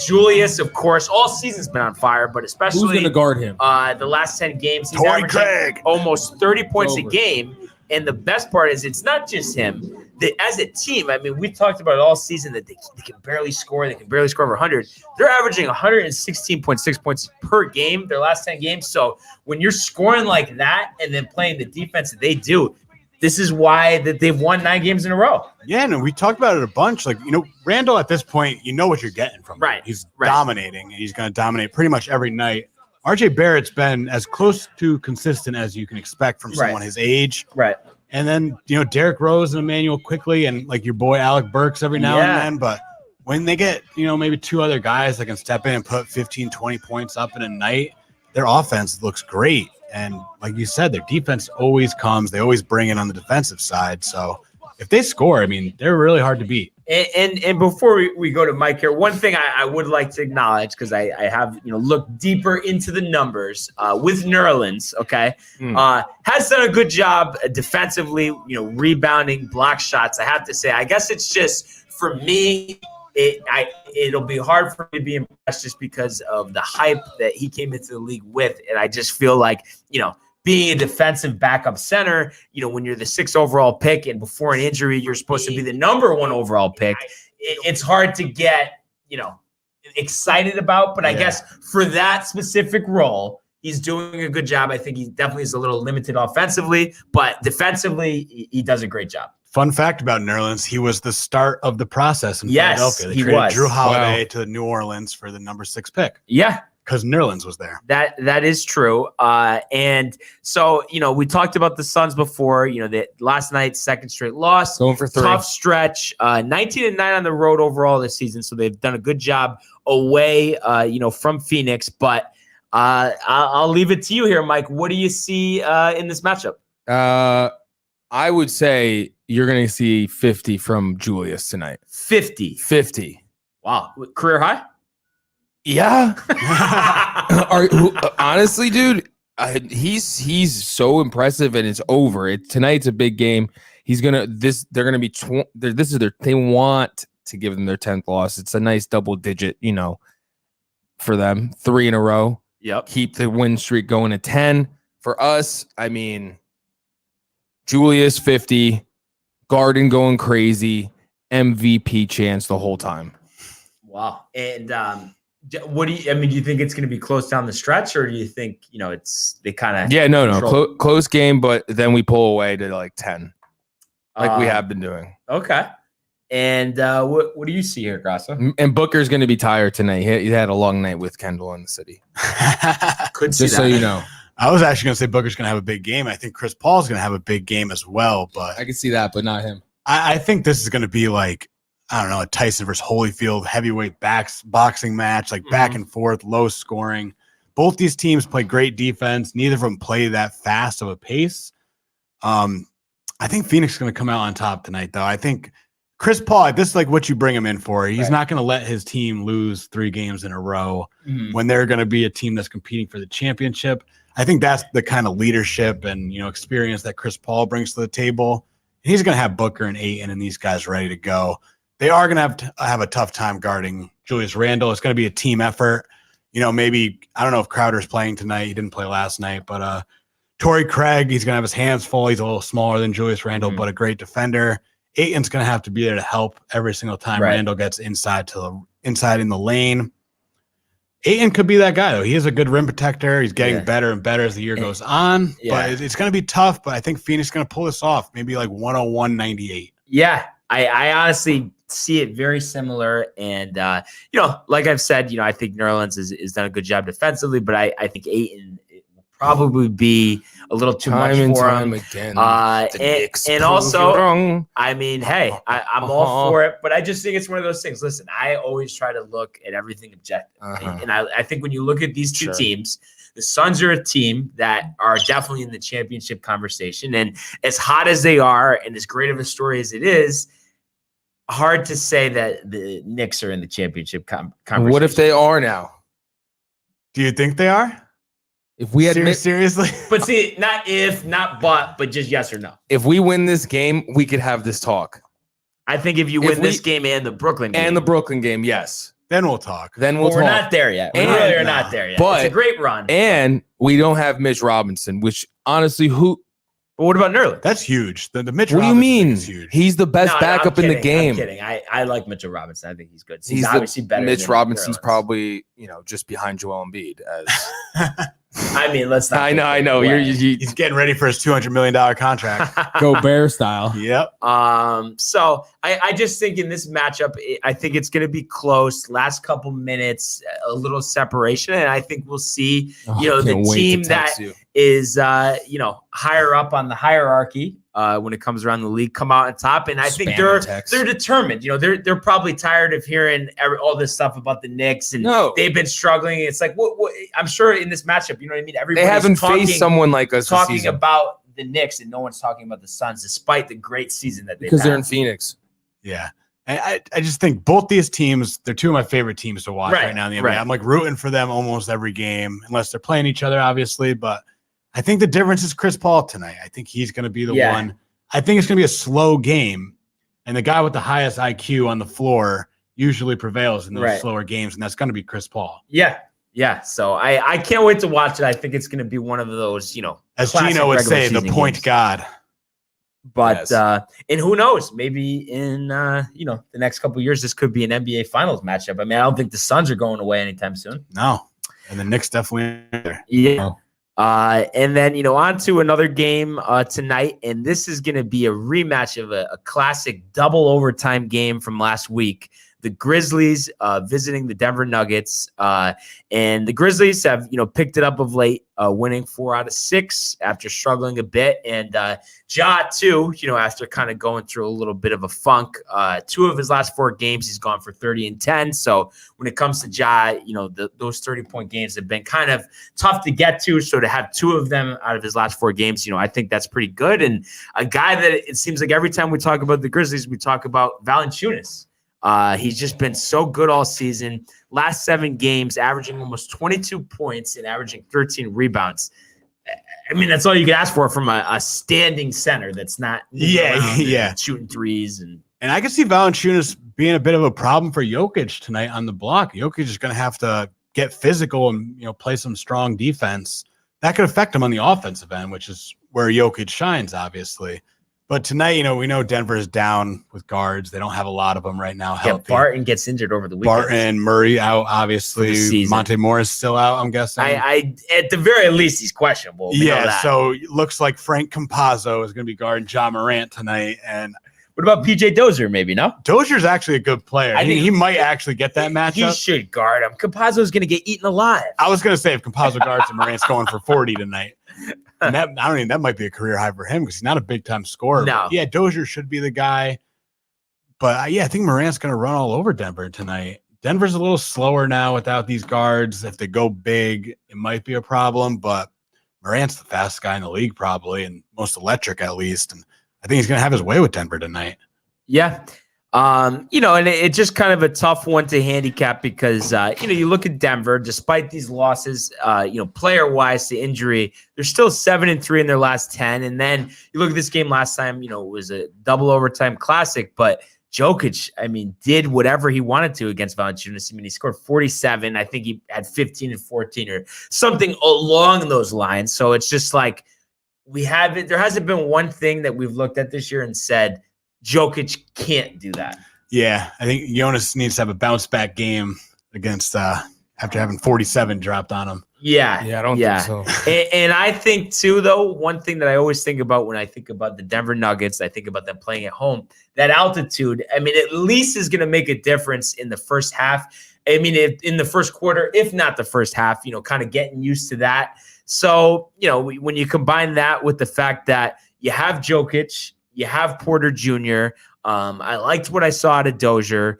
Julius, of course, all season's been on fire, but especially Who's going to guard him? the last 10 games, he's Torrey averaging Craig. almost 30 points a Over. game. And the best part is it's not just him. As a team, we've talked about it all season that they can barely score. They can barely score over 100. They're averaging 116.6 points per game their last 10 games. So when you're scoring like that and then playing the defense that they do, this is why that they've won 9 games in a row. Yeah, no, we talked about it a bunch. Like, Randall at this point, you know what you're getting from him. Right, He's right. dominating, and he's going to dominate pretty much every night. RJ Barrett's been as close to consistent as you can expect from someone his age. Right. And then, Derrick Rose and Emmanuel Quickly and like your boy Alec Burks every now and then. But when they get, maybe 2 other guys that can step in and put 15, 20 points up in a night, their offense looks great. And like you said, their defense always comes. They always bring it on the defensive side. So if they score, they're really hard to beat. And before we go to Mike here, one thing I would like to acknowledge, because I have looked deeper into the numbers with Nerlens, okay, has done a good job defensively, rebounding block shots. I have to say, I guess it's just for me, it'll be hard for me to be impressed just because of the hype that he came into the league with, and I just feel like being a defensive backup center, when you're the 6th overall pick and before an injury, you're supposed to be the number 1 overall pick. It's hard to get, excited about. But I guess for that specific role, he's doing a good job. I think he definitely is a little limited offensively, but defensively, he does a great job. Fun fact about Nerlens, he was the start of the process in Yes, Philadelphia. They he traded was. Drew Holiday to New Orleans for the number 6 pick Yeah. because Nerlens was there. That is true. And so, we talked about the Suns before, that last night, 2nd straight loss. Going for 3. Tough stretch. 19-9 on the road overall this season. So they've done a good job away, from Phoenix. But I'll leave it to you here, Mike. What do you see in this matchup? I would say you're going to see 50 from Julius tonight. 50. 50. Wow. Career high? Yeah. Honestly, dude, he's so impressive, and it's over. Tonight's a big game. They're gonna be they want to give them their 10th loss. It's a nice double digit, for them. 3 in a row. Yep. Keep the win streak going to 10. For us, Julius 50, Garden going crazy, MVP chance the whole time. Wow. And What do you? I mean, do you think it's going to be close down the stretch, or do you think they kind of? Yeah, no, close game, but then we pull away to like 10, like we have been doing. Okay. And what do you see here, Grasso? And Booker's going to be tired tonight. He had a long night with Kendall in the city. Could see Just that. so you know. I was actually going to say Booker's going to have a big game. I think Chris Paul's going to have a big game as well, but I can see that, but not him. I think this is going to be like, I don't know, a Tyson versus Holyfield heavyweight boxing match, like back and forth, low scoring. Both these teams play great defense. Neither of them play that fast of a pace. I think Phoenix is going to come out on top tonight, though. I think Chris Paul, this is like what you bring him in for. He's not going to let his team lose 3 games in a row when they're going to be a team that's competing for the championship. I think that's the kind of leadership and experience that Chris Paul brings to the table. He's going to have Booker and Ayton and these guys ready to go. They are going to have a tough time guarding Julius Randle. It's going to be a team effort. Maybe I don't know if Crowder's playing tonight. He didn't play last night, but Torrey Craig, he's going to have his hands full. He's a little smaller than Julius Randle, but a great defender. Ayton's going to have to be there to help every single time Randle gets inside in the lane. Ayton could be that guy, though. He is a good rim protector. He's getting better and better as the year goes on. But it's going to be tough, but I think Phoenix is going to pull this off, maybe like 101-98. Yeah, I honestly see it very similar. And, like I've said, I think New Orleans has done a good job defensively, but I think Ayton will probably be a little too much for him. Again. And also, I mean, hey, I'm all for it, but I just think it's one of those things. Listen, I always try to look at everything objectively. And I think when you look at these two teams, the Suns are a team that are definitely in the championship conversation. And as hot as they are and as great of a story as it is, hard to say that the Knicks are in the championship conversation. What if they are now? Do you think they are? If we had seriously, but see, not if, not but just yes or no. If we win this game, we could have this talk. I think if you win this game and the Brooklyn game, yes, then we'll talk. We're not there yet. We really are not there yet. But it's a great run. And we don't have Mitch Robinson, which honestly, But what about Nerlens? That's huge. The Mitch. What do you mean? Is huge. He's the best backup in the game. I'm kidding. I like Mitchell Robinson. I think he's good. He's obviously better. Mitch than Robinson's Nerlens. probably just behind Joel Embiid. I mean, let's not. I know. He's getting ready for his $200 million contract. Go Bear style. Yep. So I just think in this matchup, I think it's going to be close. Last couple minutes, a little separation, and I think we'll see. The team that is higher up on the hierarchy when it comes around the league come out on top, and I think they're determined. They're probably tired of hearing all this stuff about the Knicks, and they've been struggling. It's like what I'm sure in this matchup, you know what I mean. Everybody's they haven't faced someone like us talking about the Knicks, and no one's talking about the Suns, despite the great season that they've because had. they're in Phoenix. Yeah. I just think both these teams, they're two of my favorite teams to watch right now in the NBA. Right. I'm like rooting for them almost every game, unless they're playing each other, obviously. But I think the difference is Chris Paul tonight. I think he's going to be the one. I think it's going to be a slow game, and the guy with the highest IQ on the floor usually prevails in those slower games, and that's going to be Chris Paul. Yeah. So I can't wait to watch it. I think it's going to be one of those, as Gino would say, the point games. God. But and who knows? Maybe in the next couple of years, this could be an NBA Finals matchup. I mean, I don't think the Suns are going away anytime soon. No, and the Knicks definitely are there. Yeah. And then on to another game tonight, and this is going to be a rematch of a classic double overtime game from last week. The Grizzlies visiting the Denver Nuggets, and the Grizzlies have picked it up of late, winning 4 out of 6 after struggling a bit, and Ja too. After kind of going through a little bit of a funk, 2 of his last 4 games he's gone for 30 and 10. So when it comes to Ja, those 30-point games have been kind of tough to get to. So to have 2 of them out of his last 4 games, I think that's pretty good. And a guy that it seems like every time we talk about the Grizzlies, we talk about Valanciunas. He's just been so good all season. Last 7 games, averaging almost 22 points and averaging 13 rebounds. I mean, that's all you can ask for from a standing center that's not shooting threes. And I can see Valanciunas being a bit of a problem for Jokic tonight on the block. Jokic is going to have to get physical and play some strong defense. That could affect him on the offensive end, which is where Jokic shines, obviously. But tonight, we know Denver is down with guards. They don't have a lot of them right now. Yeah, Healthy. Barton gets injured over the weekend. Barton, Murray out, obviously. Monte Morris still out, I'm guessing. I at the very least, he's questionable. We know that. So it looks like Frank Campazzo is going to be guarding John Morant tonight. And what about PJ Dozier? Maybe no. Dozier's actually a good player. I think he might actually get that matchup. He should guard him. Campazzo's going to get eaten alive. I was going to say if Campazzo guards him, Morant's going for 40 tonight. And that might be a career high for him because he's not a big time scorer. No. Yeah, Dozier should be the guy. But I think Morant's going to run all over Denver tonight. Denver's a little slower now without these guards. If they go big, it might be a problem. But Morant's the fastest guy in the league probably, and most electric at least. And I think he's going to have his way with Denver tonight. Yeah. And it's just kind of a tough one to handicap because, you look at Denver, despite these losses, player-wise to injury, they're still 7-3 in their last 10. And then you look at this game last time, it was a double overtime classic, but Jokic, did whatever he wanted to against Valanciunas. He scored 47. I think he had 15 and 14 or something along those lines. So it's just like there hasn't been one thing that we've looked at this year and said, Jokic can't do that. Yeah, I think Jonas needs to have a bounce back game against after having 47 dropped on him. Yeah, I don't think so. And I think too, though, one thing that I always think about when I think about the Denver Nuggets, I think about them playing at home. That altitude, at least is going to make a difference in the first half. In the first quarter, if not the first half, kind of getting used to that. So, when you combine that with the fact that you have Jokic, you have Porter Jr. I liked what I saw out of Dozier.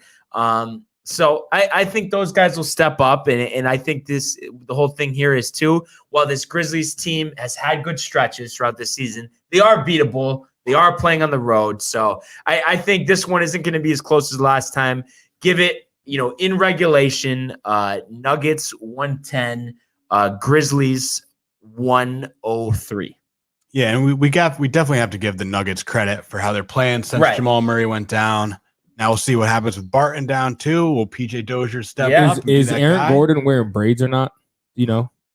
So I think those guys will step up. And I think the whole thing here is too, while this Grizzlies team has had good stretches throughout the season, they are beatable. They are playing on the road. So I think this one isn't going to be as close as last time. Give it, in regulation, Nuggets 110, Grizzlies 103. Yeah, and we definitely have to give the Nuggets credit for how they're playing since Jamal Murray went down. Now we'll see what happens with Barton down too. Will PJ Dozier step up? Is Aaron Gordon wearing braids or not?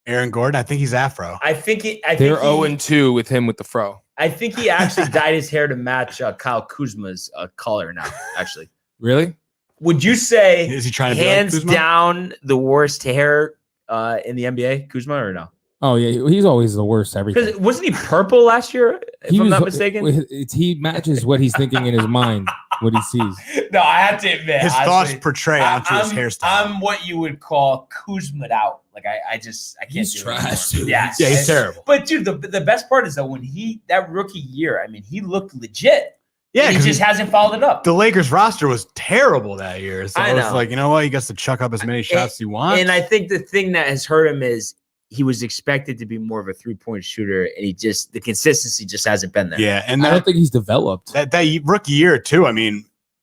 Aaron Gordon, I think he's afro. They're 0-2 with him with the fro. I think he actually dyed his hair to match Kyle Kuzma's color now. Actually, really? Would you say is he trying to hands be like Kuzma? down the worst hair in the NBA, Kuzma, or no? Oh yeah, he's always the worst. Everything. Because wasn't he purple last year? If I'm not mistaken, he matches what he's thinking in his mind, what he sees. No, I have to admit, his thoughts portray onto his hairstyle. I'm what you would call Kuzma'd out. Like I can't. He's do trash. it yeah, he's terrible. But dude, the best part is that when that rookie year, he looked legit. Yeah, he just hasn't followed it up. The Lakers roster was terrible that year. So I know. It's like, you know what? He gets to chuck up as many shots as he wants. And I think the thing that has hurt him is he was expected to be more of a 3-point shooter, and the consistency just hasn't been there. Yeah, and I don't think he's developed. That rookie year too.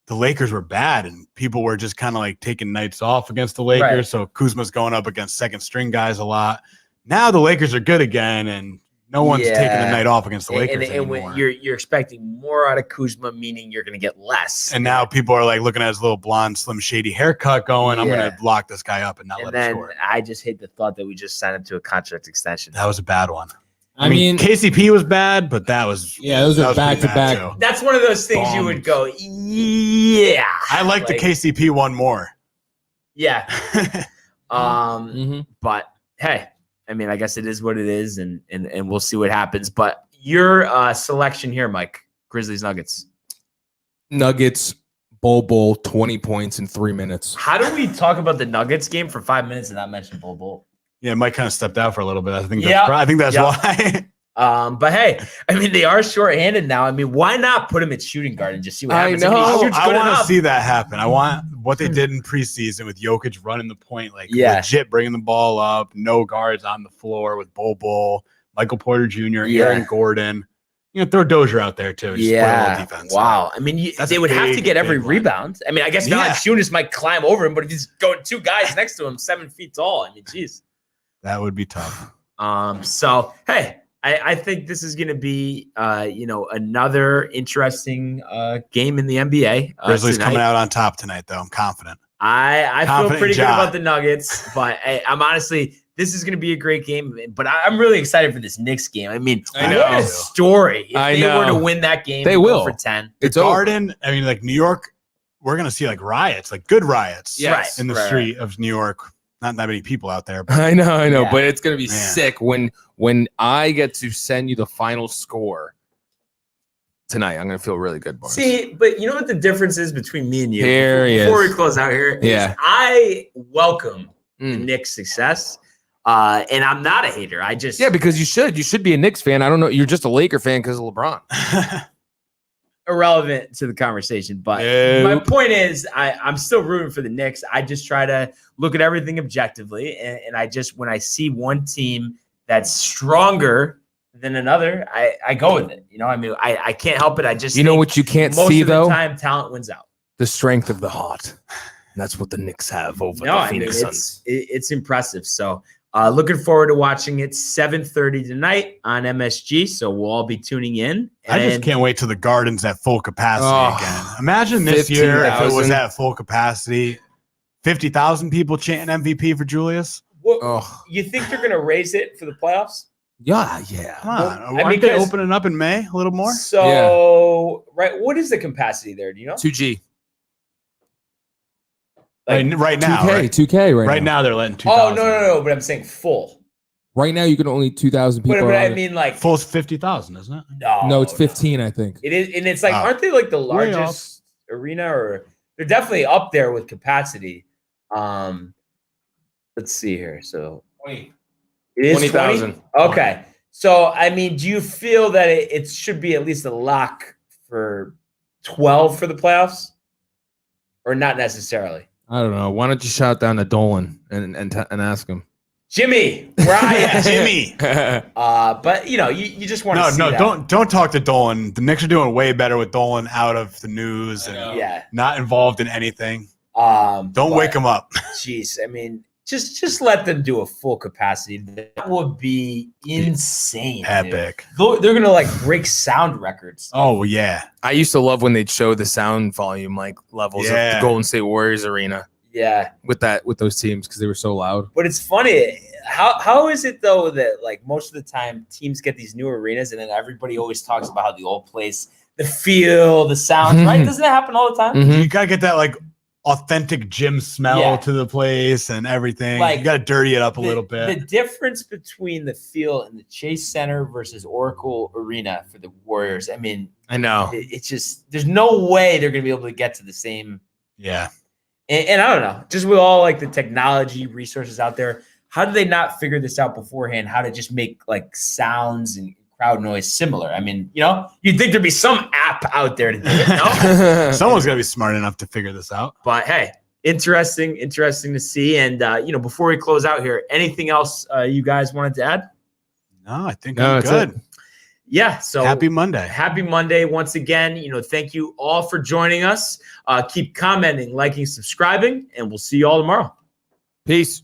The Lakers were bad, and people were just kind of like taking nights off against the Lakers. Right. So Kuzma's going up against second string guys a lot. Now the Lakers are good again, and no one's taking a night off against the Lakers anymore. And when you're expecting more out of Kuzma, meaning you're going to get less. And now people are like looking at his little blonde, slim, shady haircut going, I'm going to lock this guy up and not let him score. I just hate the thought that we just signed him to a contract extension. That was a bad one. I mean, KCP was bad, but that was those are back to back. That's one of those things you would go, yeah. I like the KCP one more. Yeah. But hey, I guess it is what it is, and we'll see what happens. But your selection here, Mike, Grizzlies Nuggets. Nuggets, Bol 20 points in 3 minutes. How do we talk about the Nuggets game for 5 minutes and not mention Bol? Yeah, Mike kind of stepped out for a little bit. I think that's why. But hey, they are shorthanded now. Why not put him at shooting guard and just see what happens? I know. I want to see that happen. I want what they did in preseason with Jokic running the point, legit bringing the ball up, no guards on the floor with Bol, Michael Porter Jr., Aaron Gordon. Throw Dozier out there too. Just play a little defense. Wow. They would have to get every rebound. I guess Valanciunas might climb over him, but if he's going 2 guys next to him, 7 feet tall, geez. That would be tough. So, hey, I think this is going to be, another interesting game in the NBA. Grizzlies coming out on top tonight, though. I'm confident. I feel pretty good about the Nuggets, but I'm honestly, this is going to be a great game. But I'm really excited for this Knicks game. I mean, I what know. a story! If I they were to know. win that game, They go will. for 10. It's the over. Garden. I mean, like New York, we're gonna see like riots, like good riots, Yes. in the Right. street of New York. Not that many people out there, but I know, Yeah. but it's gonna be Man. sick when I get to send you the final score tonight. I'm gonna feel really good, Barnes. See, but you know what the difference is between me and you? Here he Before is. we close out here, is Yeah. I welcome the Mm. Knicks' success, and I'm not a hater. I just Yeah, because you should be a Knicks fan. I don't know. You're just a Laker fan because of LeBron. irrelevant to the conversation. But my point is, I'm still rooting for the Knicks. I just try to look at everything objectively, and I just when I see one team that's stronger than another, I go with it. You know, I mean, I can't help it. I just You know think what you can't most see of the though? time, talent wins out. The strength of the heart. And that's what the Knicks have over No, the I mean Phoenix Suns. it's impressive. So looking forward to watching it 7:30 tonight on MSG. So we'll all be tuning in. I just And can't wait till the Garden's at full capacity Oh, again. Imagine this year if it was 15,000. at full capacity, 50,000 people chanting MVP for Julius. what, Oh, you think they're going to raise it for the playoffs? yeah. Come on, Well, I aren't mean, they guys- opening up in May a little more? So right, what is the capacity there? Do you know? 2G. Like- Right now, 2K, right? 2K Right now they're letting 2,000. Oh no! But I'm saying full. Right now, you can only 2,000 people. But I on it. mean, like Full's 50,000, isn't it? No, it's 15, I think. It is, and it's like, Oh. aren't they like the Way largest arena, or they're definitely up there with capacity? Let's see here. So it is 20,000. 20? Okay. So I mean, do you feel that it should be at least a lock for 12 for the playoffs, or not necessarily? I don't know. Why don't you shout down to Dolan and ask him? Jimmy, where are you? Jimmy. But you know, you just want to see that. don't talk to Dolan. The Knicks are doing way better with Dolan out of the news and Yeah. not involved in anything. Don't Don't wake him up. Jeez, I mean, just let them do a full capacity. That would be insane. dude. Epic. They're gonna like break sound records. Oh yeah. I used to love when they'd show the sound volume like levels of Yeah. the Golden State Warriors arena Yeah, with those teams because they were so loud. but it's funny. How is it though that like most of the time teams get these new arenas and then everybody always talks about how the old place, the feel, the sounds, right? Doesn't that happen all the time? Mhm. You gotta get that like authentic gym smell Yeah. to the place and everything. Like, you gotta dirty it up a The- little bit. The difference between the feel in the Chase Center versus Oracle Arena for the Warriors. I mean, I know. it's just there's no way they're gonna be able to get to the same. Yeah. And I don't know, just with all like the technology resources out there, how do they not figure this out beforehand? How to just make like sounds and crowd noise similar? I mean, you know, you'd think there'd be some app out there to do it, no? Someone's gotta be smart enough to figure this out. But hey, interesting to see. And you know, before we close out here, anything else you guys wanted to add? No, I think No, I'm that's good. it. Yeah. So Happy Monday. Happy Monday once again. You know, thank you all for joining us. Keep commenting, liking, subscribing, and we'll see you all tomorrow. Peace.